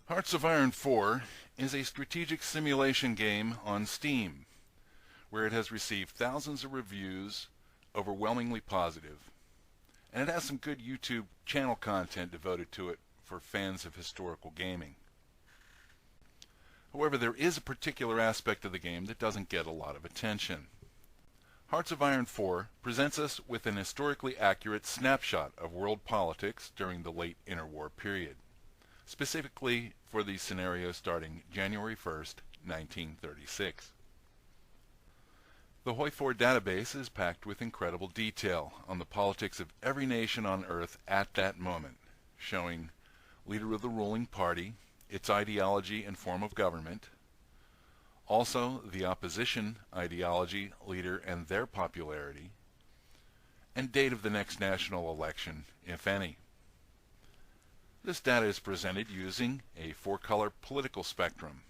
Hearts of Iron 4 is a strategic simulation game on Steam, where it has received thousands of reviews, overwhelmingly positive, and it has some good YouTube channel content devoted to it for fans of historical gaming. However, there is a particular aspect of the game that doesn't get a lot of attention. Hearts of Iron 4 presents us with an historically accurate snapshot of world politics during the late Interwar period, specifically for the scenario starting January 1st, 1936. The HOI4 database is packed with incredible detail on the politics of every nation on Earth at that moment, showing leader of the ruling party, its ideology and form of government, also the opposition ideology, leader, and their popularity, and date of the next national election, if any. This data is presented using a four-color political spectrum.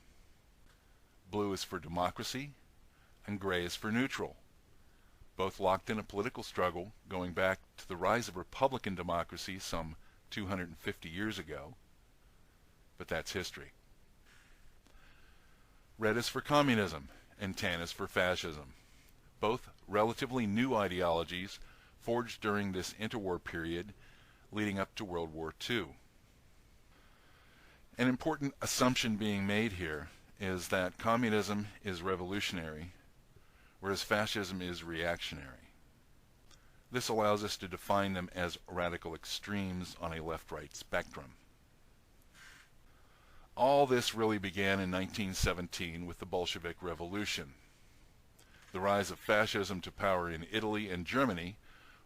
Blue is for democracy, and gray is for neutral, both locked in a political struggle going back to the rise of Republican democracy some 250 years ago, but that's history. Red is for communism, and tan is for fascism, both relatively new ideologies forged during this interwar period leading up to World War II. An important assumption being made here is that communism is revolutionary, whereas fascism is reactionary. This allows us to define them as radical extremes on a left-right spectrum. All this really began in 1917 with the Bolshevik Revolution. The rise of fascism to power in Italy and Germany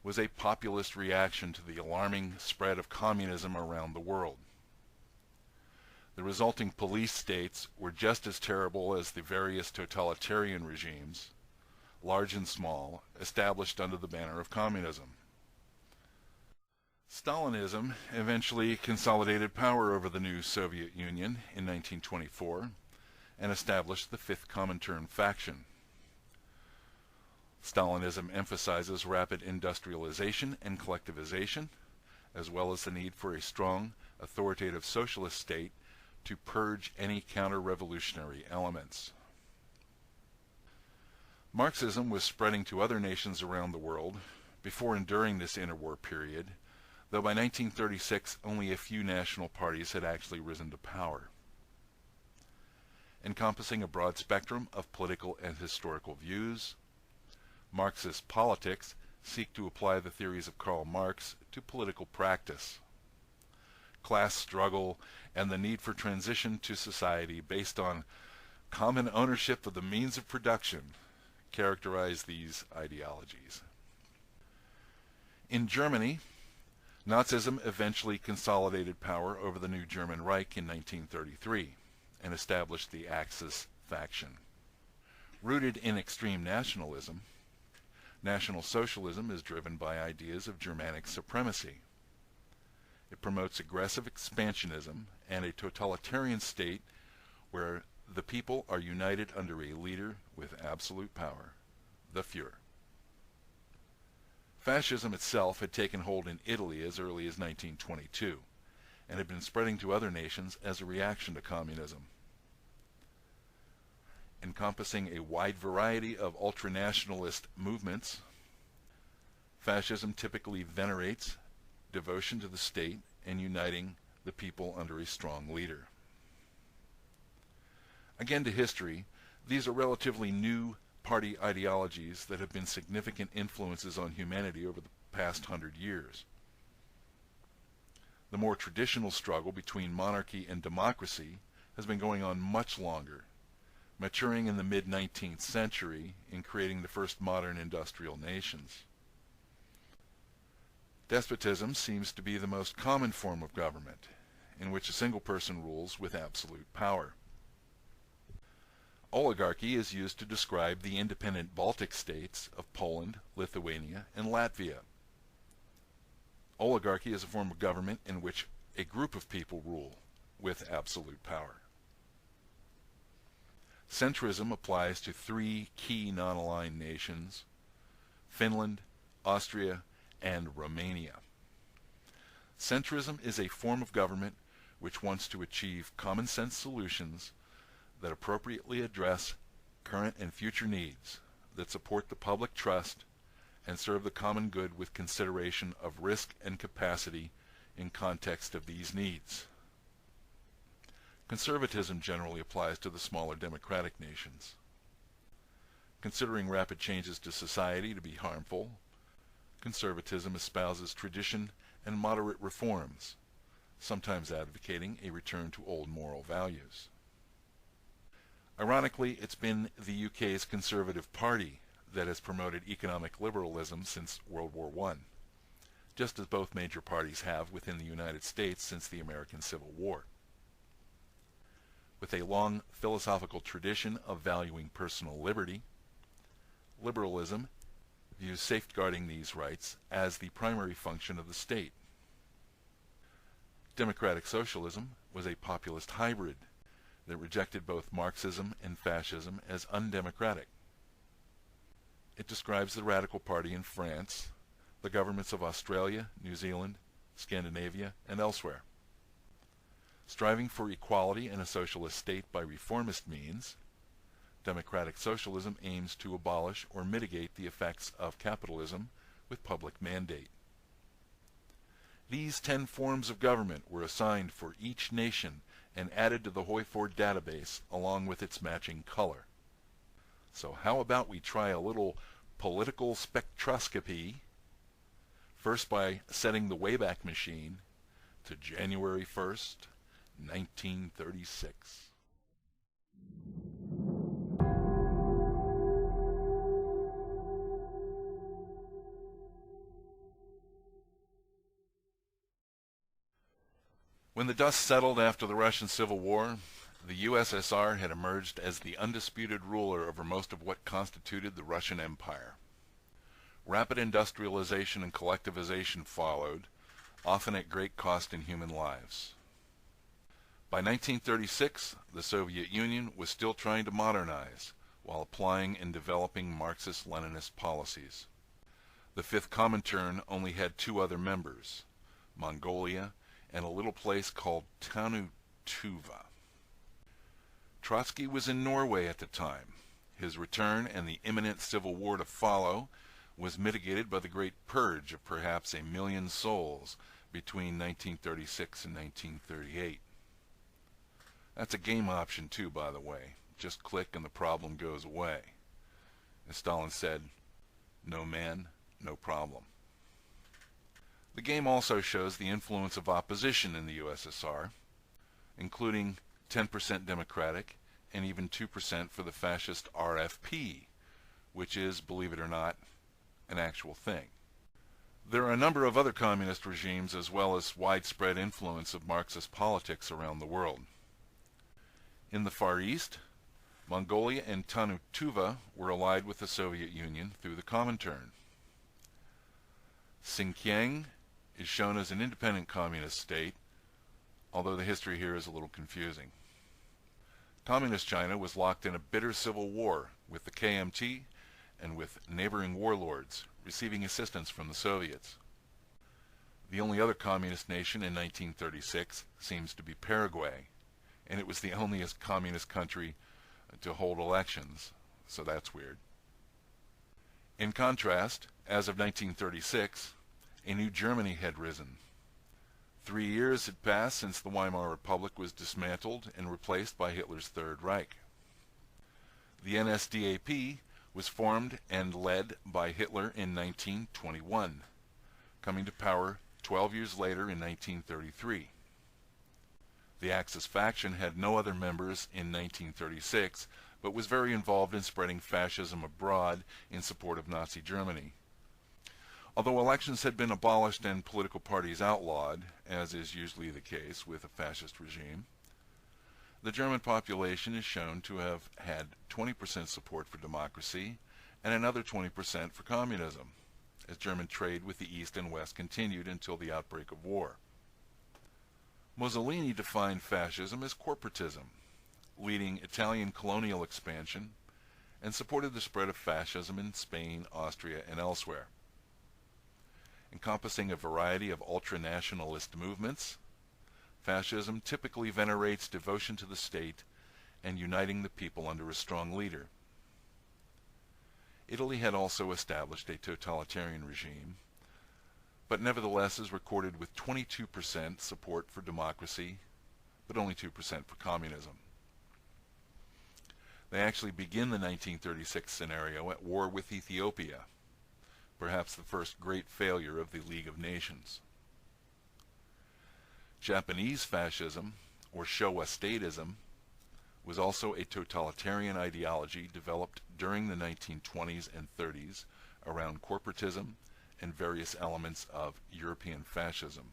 was a populist reaction to the alarming spread of communism around the world. The resulting police states were just as terrible as the various totalitarian regimes, large and small, established under the banner of communism. Stalinism eventually consolidated power over the new Soviet Union in 1924 and established the Fifth Comintern faction. Stalinism emphasizes rapid industrialization and collectivization, as well as the need for a strong, authoritative socialist state to purge any counter-revolutionary elements. Marxism was spreading to other nations around the world before and during this interwar period, though by 1936 only a few national parties had actually risen to power. Encompassing a broad spectrum of political and historical views, Marxist politics seek to apply the theories of Karl Marx to political practice. Class struggle and the need for transition to society based on common ownership of the means of production characterize these ideologies. In Germany, Nazism eventually consolidated power over the new German Reich in 1933 and established the Axis faction. Rooted in extreme nationalism, National Socialism is driven by ideas of Germanic supremacy. It promotes aggressive expansionism and a totalitarian state where the people are united under a leader with absolute power, the Führer. Fascism itself had taken hold in Italy as early as 1922 and had been spreading to other nations as a reaction to communism. Encompassing a wide variety of ultranationalist movements, fascism typically venerates devotion to the state and uniting the people under a strong leader. Again, to history, these are relatively new party ideologies that have been significant influences on humanity over the past 100 years. The more traditional struggle between monarchy and democracy has been going on much longer, maturing in the mid-19th century in creating the first modern industrial nations. Despotism seems to be the most common form of government, in which a single person rules with absolute power. Oligarchy is used to describe the independent Baltic states of Poland, Lithuania, and Latvia. Oligarchy is a form of government in which a group of people rule with absolute power. Centrism applies to three key non-aligned nations: Finland, Austria, and Romania. Centrism is a form of government which wants to achieve common sense solutions that appropriately address current and future needs, that support the public trust, and serve the common good with consideration of risk and capacity in context of these needs. Conservatism generally applies to the smaller democratic nations. Considering rapid changes to society to be harmful, conservatism espouses tradition and moderate reforms, sometimes advocating a return to old moral values. Ironically, it's been the UK's Conservative Party that has promoted economic liberalism since World War I, just as both major parties have within the United States since the American Civil War. With a long philosophical tradition of valuing personal liberty, liberalism views safeguarding these rights as the primary function of the state. Democratic socialism was a populist hybrid that rejected both Marxism and fascism as undemocratic. It describes the Radical Party in France, the governments of Australia, New Zealand, Scandinavia, and elsewhere. Striving for equality in a socialist state by reformist means, democratic socialism aims to abolish or mitigate the effects of capitalism with public mandate. These 10 forms of government were assigned for each nation and added to the HOI4 database along with its matching color. So how about we try a little political spectroscopy, first by setting the Wayback Machine to January 1st, 1936. When the dust settled after the Russian Civil War, the USSR had emerged as the undisputed ruler over most of what constituted the Russian Empire. Rapid industrialization and collectivization followed, often at great cost in human lives. By 1936, the Soviet Union was still trying to modernize while applying and developing Marxist-Leninist policies. The Fifth Comintern only had 2 other members, Mongolia and a little place called Tuva. Trotsky was in Norway at the time. His return and the imminent civil war to follow was mitigated by the Great Purge of perhaps 1 million souls between 1936 and 1938. That's a game option too, by the way. Just click and the problem goes away. As Stalin said, no man, no problem. The game also shows the influence of opposition in the USSR, including 10% Democratic and even 2% for the fascist RFP, which is, believe it or not, an actual thing. There are a number of other communist regimes as well as widespread influence of Marxist politics around the world. In the Far East, Mongolia and Tuva were allied with the Soviet Union through the Comintern. Xinjiang is shown as an independent communist state, although the history here is a little confusing. Communist China was locked in a bitter civil war with the KMT and with neighboring warlords, receiving assistance from the Soviets. The only other communist nation in 1936 seems to be Paraguay, and it was the only communist country to hold elections, so that's weird. In contrast, as of 1936, a new Germany had risen. 3 years had passed since the Weimar Republic was dismantled and replaced by Hitler's Third Reich. The NSDAP was formed and led by Hitler in 1921, coming to power 12 years later in 1933. The Axis faction had no other members in 1936, but was very involved in spreading fascism abroad in support of Nazi Germany. Although elections had been abolished and political parties outlawed, as is usually the case with a fascist regime, the German population is shown to have had 20% support for democracy and another 20% for communism, as German trade with the East and West continued until the outbreak of war. Mussolini defined fascism as corporatism, leading Italian colonial expansion, and supported the spread of fascism in Spain, Austria, and elsewhere. Encompassing a variety of ultra-nationalist movements, fascism typically venerates devotion to the state and uniting the people under a strong leader. Italy had also established a totalitarian regime, but nevertheless is recorded with 22% support for democracy, but only 2% for communism. They actually begin the 1936 scenario at war with Ethiopia, perhaps the first great failure of the League of Nations. Japanese fascism, or Showa statism, was also a totalitarian ideology developed during the 1920s and 30s around corporatism and various elements of European fascism.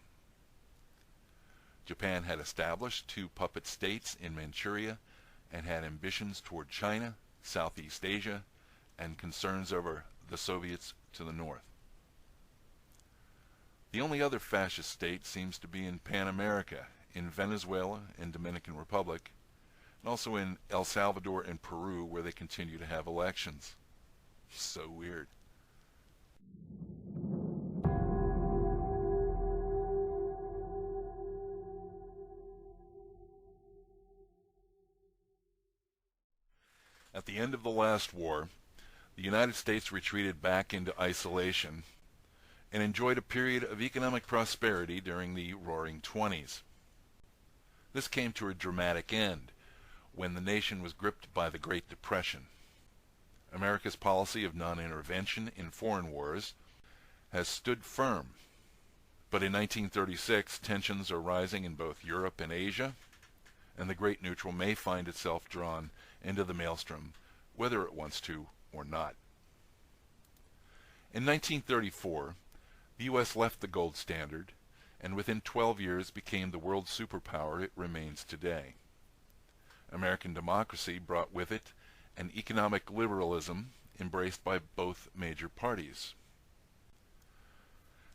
Japan had established 2 puppet states in Manchuria and had ambitions toward China, Southeast Asia, and concerns over the Soviets to the north. The only other fascist state seems to be in Pan America, in Venezuela and Dominican Republic, and also in El Salvador and Peru, where they continue to have elections. So weird. At the end of the last war, the United States retreated back into isolation and enjoyed a period of economic prosperity during the Roaring Twenties. This came to a dramatic end when the nation was gripped by the Great Depression. America's policy of non-intervention in foreign wars has stood firm, but in 1936 tensions are rising in both Europe and Asia, and the Great Neutral may find itself drawn into the maelstrom, whether it wants to or not. In 1934, the U.S. left the gold standard, and within 12 years became the world superpower it remains today. American democracy brought with it an economic liberalism embraced by both major parties.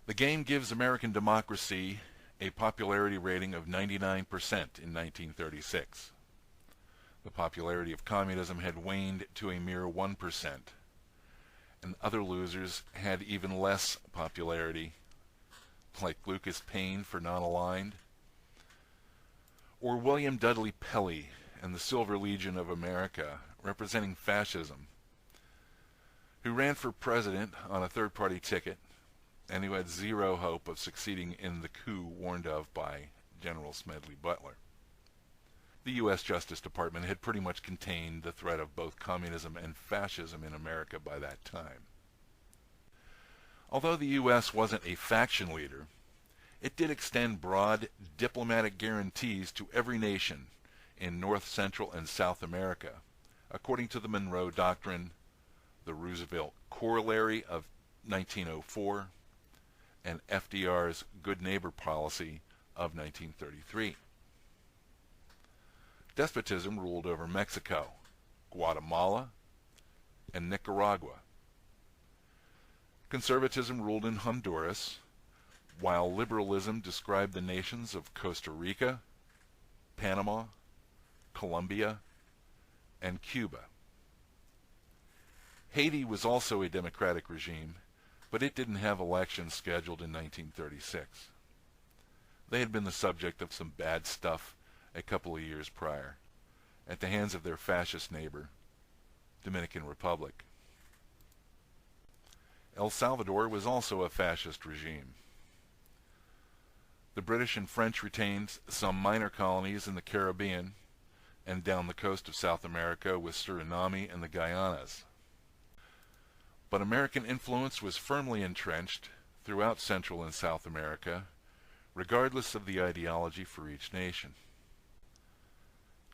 The game gives American democracy a popularity rating of 99% in 1936. The popularity of communism had waned to a mere 1%, and other losers had even less popularity, like Lucas Paine for Non-Aligned, or William Dudley Pelley and the Silver Legion of America, representing fascism, who ran for president on a third-party ticket and who had zero hope of succeeding in the coup warned of by General Smedley Butler. The U.S. Justice Department had pretty much contained the threat of both communism and fascism in America by that time. Although the U.S. wasn't a faction leader, it did extend broad diplomatic guarantees to every nation in North, Central, and South America, according to the Monroe Doctrine, the Roosevelt Corollary of 1904, and FDR's Good Neighbor Policy of 1933. Despotism ruled over Mexico, Guatemala, and Nicaragua. Conservatism ruled in Honduras, while liberalism described the nations of Costa Rica, Panama, Colombia, and Cuba. Haiti was also a democratic regime, but it didn't have elections scheduled in 1936. They had been the subject of some bad stuff a couple of years prior, at the hands of their fascist neighbor, Dominican Republic. El Salvador was also a fascist regime. The British and French retained some minor colonies in the Caribbean and down the coast of South America with Suriname and the Guyanas. But American influence was firmly entrenched throughout Central and South America, regardless of the ideology for each nation.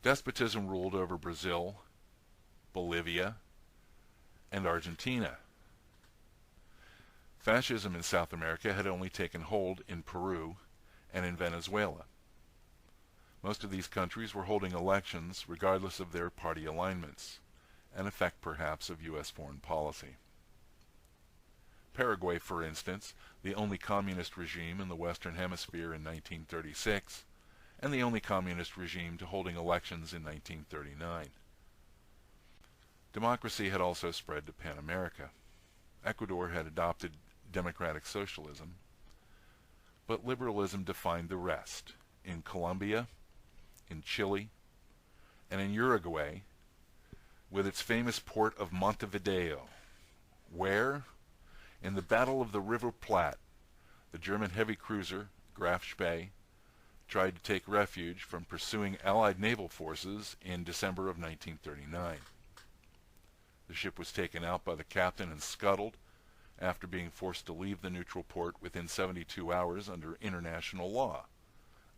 Despotism ruled over Brazil, Bolivia, and Argentina. Fascism in South America had only taken hold in Peru and in Venezuela. Most of these countries were holding elections regardless of their party alignments, an effect perhaps of U.S. foreign policy. Paraguay, for instance, the only communist regime in the Western Hemisphere in 1936, and the only communist regime to holding elections in 1939. Democracy had also spread to Pan America. Ecuador had adopted democratic socialism, but liberalism defined the rest, in Colombia, in Chile, and in Uruguay, with its famous port of Montevideo, where, in the Battle of the River Plate, the German heavy cruiser Graf Spee tried to take refuge from pursuing Allied naval forces in December of 1939. The ship was taken out by the captain and scuttled after being forced to leave the neutral port within 72 hours under international law,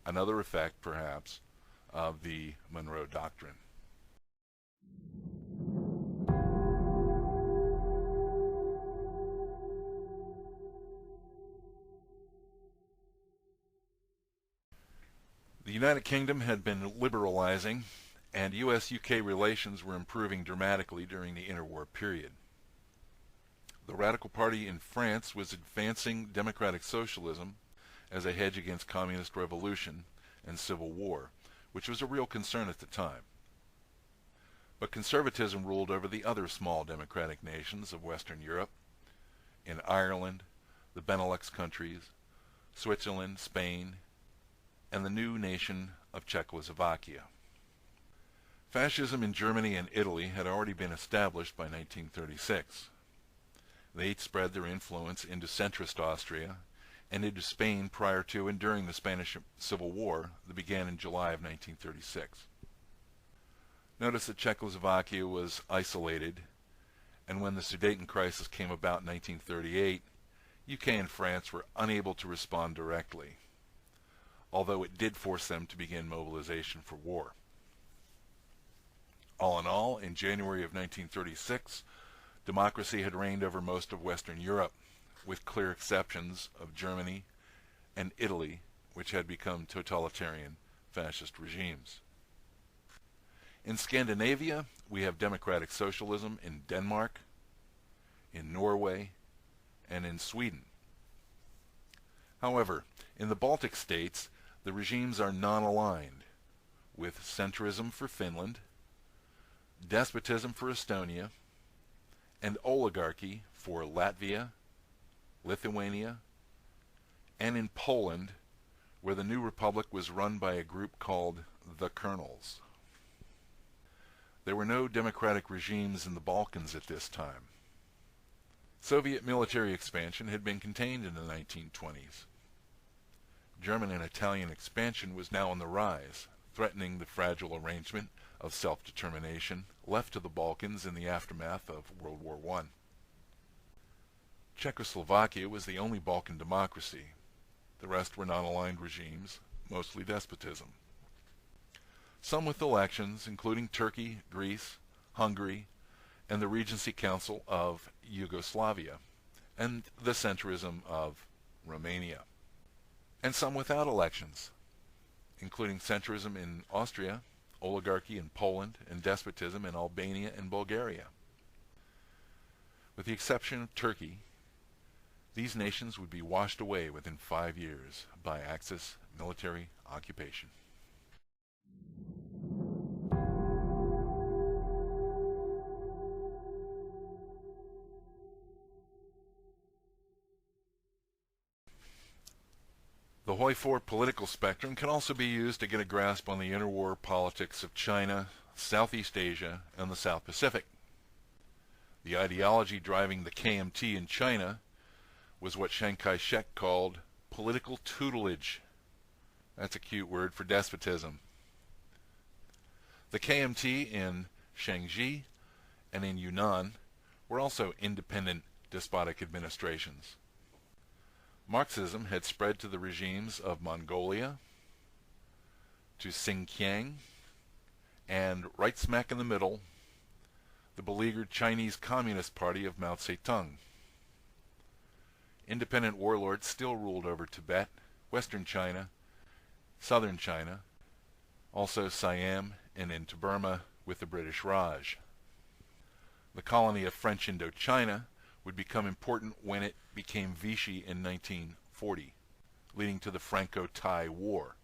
another effect, perhaps, of the Monroe Doctrine. The United Kingdom had been liberalizing, and U.S.-UK relations were improving dramatically during the interwar period. The Radical Party in France was advancing democratic socialism as a hedge against communist revolution and civil war, which was a real concern at the time. But conservatism ruled over the other small democratic nations of Western Europe, in Ireland, the Benelux countries, Switzerland, Spain, and the new nation of Czechoslovakia. Fascism in Germany and Italy had already been established by 1936. They spread their influence into centrist Austria and into Spain prior to and during the Spanish Civil War that began in July of 1936. Notice that Czechoslovakia was isolated, and when the Sudeten crisis came about in 1938, UK and France were unable to respond directly, although it did force them to begin mobilization for war. All in all, in January of 1936, democracy had reigned over most of Western Europe, with clear exceptions of Germany and Italy, which had become totalitarian fascist regimes. In Scandinavia, we have democratic socialism in Denmark, in Norway, and in Sweden. However, in the Baltic states, the regimes are non-aligned, with centrism for Finland, despotism for Estonia, and oligarchy for Latvia, Lithuania, and in Poland, where the new republic was run by a group called the Colonels. There were no democratic regimes in the Balkans at this time. Soviet military expansion had been contained in the 1920s. German and Italian expansion was now on the rise, threatening the fragile arrangement of self-determination left to the Balkans in the aftermath of World War I. Czechoslovakia was the only Balkan democracy. The rest were non-aligned regimes, mostly despotism. Some with elections, including Turkey, Greece, Hungary, and the Regency Council of Yugoslavia, and the centrism of Romania. And some without elections, including centrism in Austria, oligarchy in Poland, and despotism in Albania and Bulgaria. With the exception of Turkey, these nations would be washed away within 5 years by Axis military occupation. The HOI4 political spectrum can also be used to get a grasp on the interwar politics of China, Southeast Asia, and the South Pacific. The ideology driving the KMT in China was what Chiang Kai-shek called political tutelage. That's a cute word for despotism. The KMT in Shaanxi and in Yunnan were also independent despotic administrations. Marxism had spread to the regimes of Mongolia, to Xinjiang, and right smack in the middle, the beleaguered Chinese Communist Party of Mao Zedong. Independent warlords still ruled over Tibet, Western China, Southern China, also Siam and into Burma with the British Raj. The colony of French Indochina would become important when it became Vichy in 1940, leading to the Franco-Thai War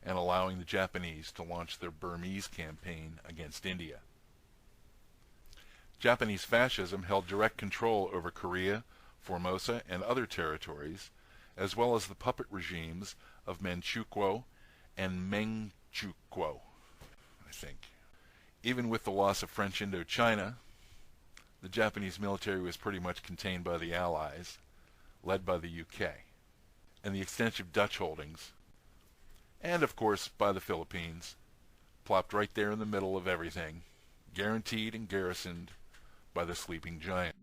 and allowing the Japanese to launch their Burmese campaign against India. Japanese fascism held direct control over Korea, Formosa, and other territories, as well as the puppet regimes of Manchukuo and Manchukuo, I think. Even with the loss of French Indochina, the Japanese military was pretty much contained by the Allies, led by the UK, and the extensive Dutch holdings, and of course by the Philippines, plopped right there in the middle of everything, guaranteed and garrisoned by the sleeping giant.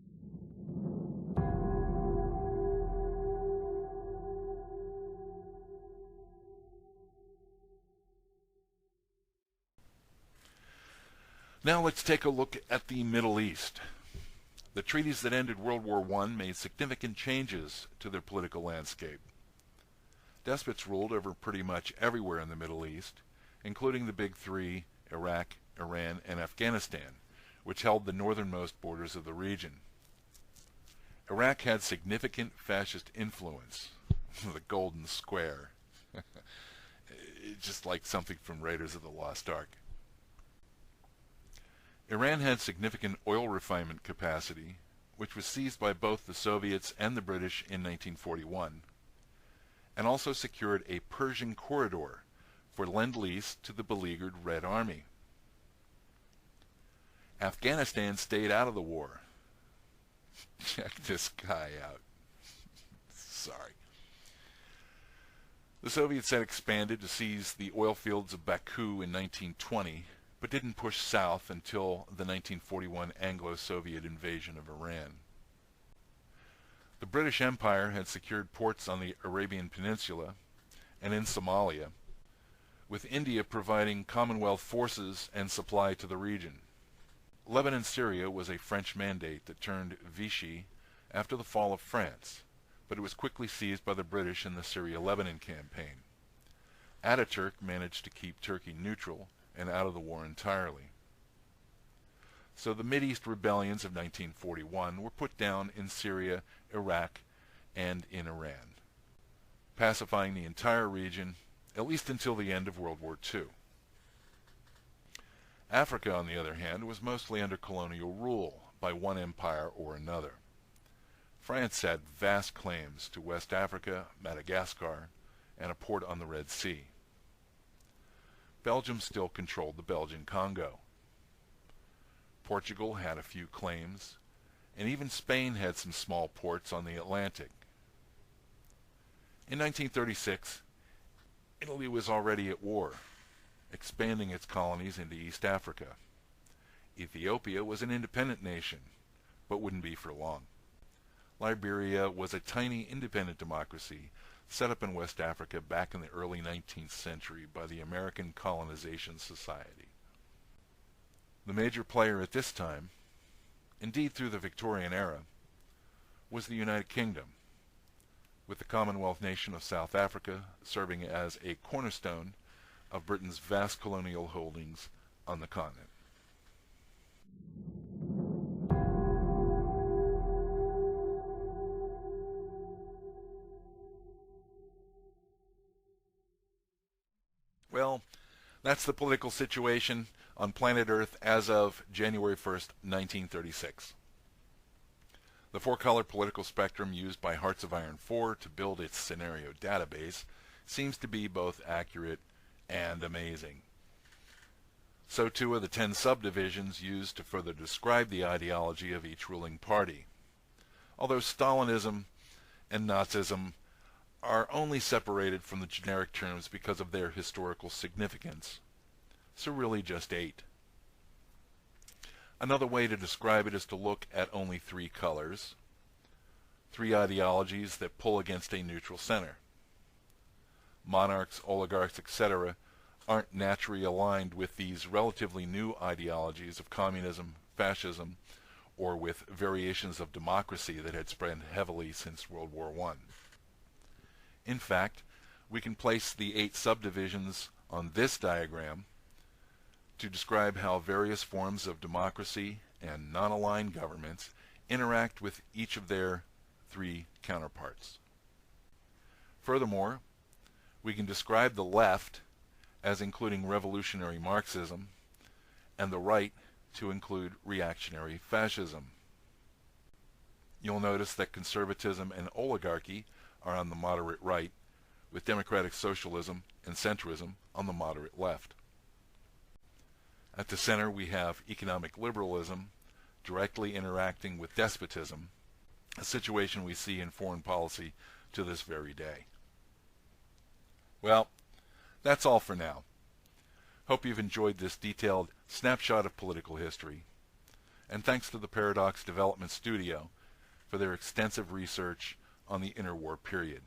Now let's take a look at the Middle East. The treaties that ended World War I made significant changes to their political landscape. Despots ruled over pretty much everywhere in the Middle East, including the big three, Iraq, Iran, and Afghanistan, which held the northernmost borders of the region. Iraq had significant fascist influence. The Golden Square. Just like something from Raiders of the Lost Ark. Iran had significant oil refinement capacity, which was seized by both the Soviets and the British in 1941, and also secured a Persian corridor for Lend-Lease to the beleaguered Red Army. Afghanistan stayed out of the war. Check this guy out. Sorry. The Soviets had expanded to seize the oil fields of Baku in 1920, but didn't push south until the 1941 Anglo-Soviet invasion of Iran. The British Empire had secured ports on the Arabian Peninsula and in Somalia, with India providing Commonwealth forces and supply to the region. Lebanon-Syria was a French mandate that turned Vichy after the fall of France, but it was quickly seized by the British in the Syria-Lebanon campaign. Ataturk managed to keep Turkey neutral and out of the war entirely. So the Mideast rebellions of 1941 were put down in Syria, Iraq, and in Iran, pacifying the entire region, at least until the end of World War II. Africa, on the other hand, was mostly under colonial rule by one empire or another. France had vast claims to West Africa, Madagascar, and a port on the Red Sea. Belgium still controlled the Belgian Congo. Portugal had a few claims, and even Spain had some small ports on the Atlantic. In 1936, Italy was already at war, expanding its colonies into East Africa. Ethiopia was an independent nation, but wouldn't be for long. Liberia was a tiny independent democracy set up in West Africa back in the early 19th century by the American Colonization Society. The major player at this time, indeed through the Victorian era, was the United Kingdom, with the Commonwealth nation of South Africa serving as a cornerstone of Britain's vast colonial holdings on the continent. Well, that's the political situation on planet Earth as of January 1st, 1936. The four-color political spectrum used by Hearts of Iron 4 to build its scenario database seems to be both accurate and amazing. So too are the 10 subdivisions used to further describe the ideology of each ruling party. Although Stalinism and Nazism are only separated from the generic terms because of their historical significance, so really just 8. Another way to describe it is to look at only 3 colors, 3 ideologies that pull against a neutral center. Monarchs, oligarchs, etc. aren't naturally aligned with these relatively new ideologies of communism, fascism, or with variations of democracy that had spread heavily since World War I. In fact, we can place the 8 subdivisions on this diagram to describe how various forms of democracy and non-aligned governments interact with each of their 3 counterparts. Furthermore, we can describe the left as including revolutionary Marxism and the right to include reactionary fascism. You'll notice that conservatism and oligarchy are on the moderate right, with democratic socialism and centrism on the moderate left. At the center we have economic liberalism directly interacting with despotism, a situation we see in foreign policy to this very day. Well, that's all for now. Hope you've enjoyed this detailed snapshot of political history, and thanks to the Paradox Development Studio for their extensive research on the interwar period.